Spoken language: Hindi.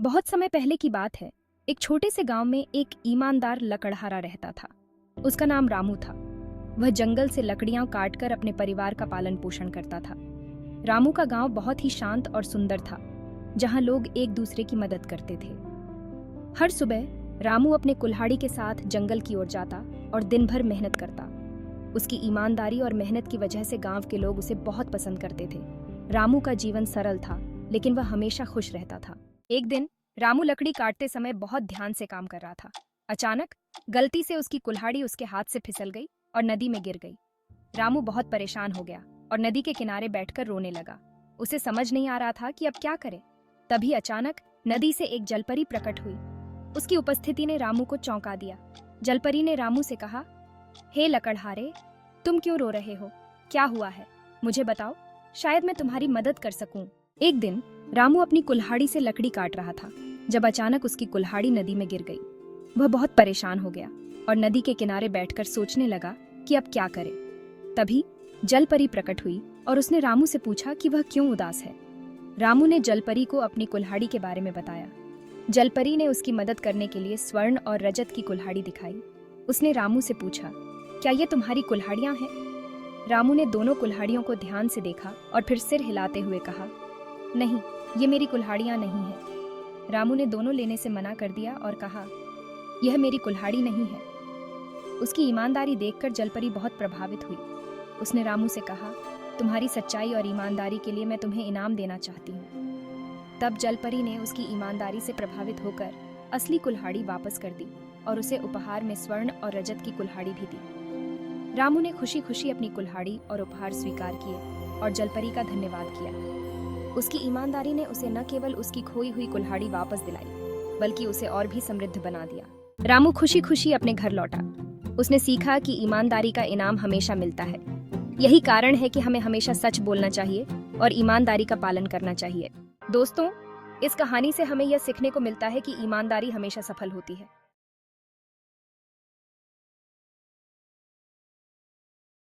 बहुत समय पहले की बात है। एक छोटे से गांव में एक ईमानदार लकड़हारा रहता था। उसका नाम रामू था। वह जंगल से लकड़ियां काटकर अपने परिवार का पालन पोषण करता था। रामू का गांव बहुत ही शांत और सुंदर था, जहां लोग एक दूसरे की मदद करते थे। हर सुबह रामू अपने कुल्हाड़ी के साथ जंगल की ओर जाता और दिन भर मेहनत करता। उसकी ईमानदारी और मेहनत की वजह से गांव के लोग उसे बहुत पसंद करते थे। रामू का जीवन सरल था, लेकिन वह हमेशा खुश रहता था। एक दिन रामू लकड़ी काटते समय बहुत ध्यान से काम कर रहा था। अचानक गलती से उसकी कुल्हाड़ी उसके हाथ से फिसल गई और नदी में गिर गई। रामू बहुत परेशान हो गया और नदी के किनारे बैठकर रोने लगा। उसे समझ नहीं आ रहा था कि अब क्या करे। तभी अचानक नदी से एक जलपरी प्रकट हुई। उसकी उपस्थिति ने रामू को चौंका दिया। जलपरी ने रामू से कहा, हे लकड़हारे, तुम क्यों रो रहे हो? क्या हुआ है? मुझे बताओ, शायद मैं तुम्हारी मदद कर सकूं। एक दिन रामू अपनी कुल्हाड़ी से लकड़ी काट रहा था, जब अचानक उसकी कुल्हाड़ी नदी में गिर गई। वह बहुत परेशान हो गया और नदी के किनारे बैठकर सोचने लगा कि अब क्या करे। तभी जलपरी प्रकट हुई और उसने रामू से पूछा कि वह क्यों उदास है। रामू ने जलपरी को अपनी कुल्हाड़ी के बारे में बताया। जलपरी ने उसकी मदद करने के लिए स्वर्ण और रजत की कुल्हाड़ी दिखाई। उसने रामू से पूछा, क्या ये तुम्हारी कुल्हाड़ियां हैं? रामू ने दोनों कुल्हाड़ियों को ध्यान से देखा और फिर सिर हिलाते हुए कहा, नहीं, ये मेरी कुल्हाड़ियां नहीं हैं। रामू ने दोनों लेने से मना कर दिया और कहा, यह मेरी कुल्हाड़ी नहीं है। उसकी ईमानदारी देखकर जलपरी बहुत प्रभावित हुई। उसने रामू से कहा, तुम्हारी सच्चाई और ईमानदारी के लिए मैं तुम्हें इनाम देना चाहती हूँ। तब जलपरी ने उसकी ईमानदारी से प्रभावित होकर असली कुल्हाड़ी वापस कर दी और उसे उपहार में स्वर्ण और रजत की कुल्हाड़ी भी दी। रामू ने खुशी खुशी अपनी कुल्हाड़ी और उपहार स्वीकार किए और जलपरी का धन्यवाद किया। उसकी ईमानदारी ने उसे न केवल उसकी खोई हुई कुल्हाड़ी वापस दिलाई, बल्कि उसे और भी समृद्ध बना दिया। रामू खुशी खुशी अपने घर लौटा। उसने सीखा कि ईमानदारी का इनाम हमेशा मिलता है। यही कारण है कि हमें हमेशा सच बोलना चाहिए और ईमानदारी का पालन करना चाहिए। दोस्तों, इस कहानी से हमें यह सीखने को मिलता है कि ईमानदारी हमेशा सफल होती है।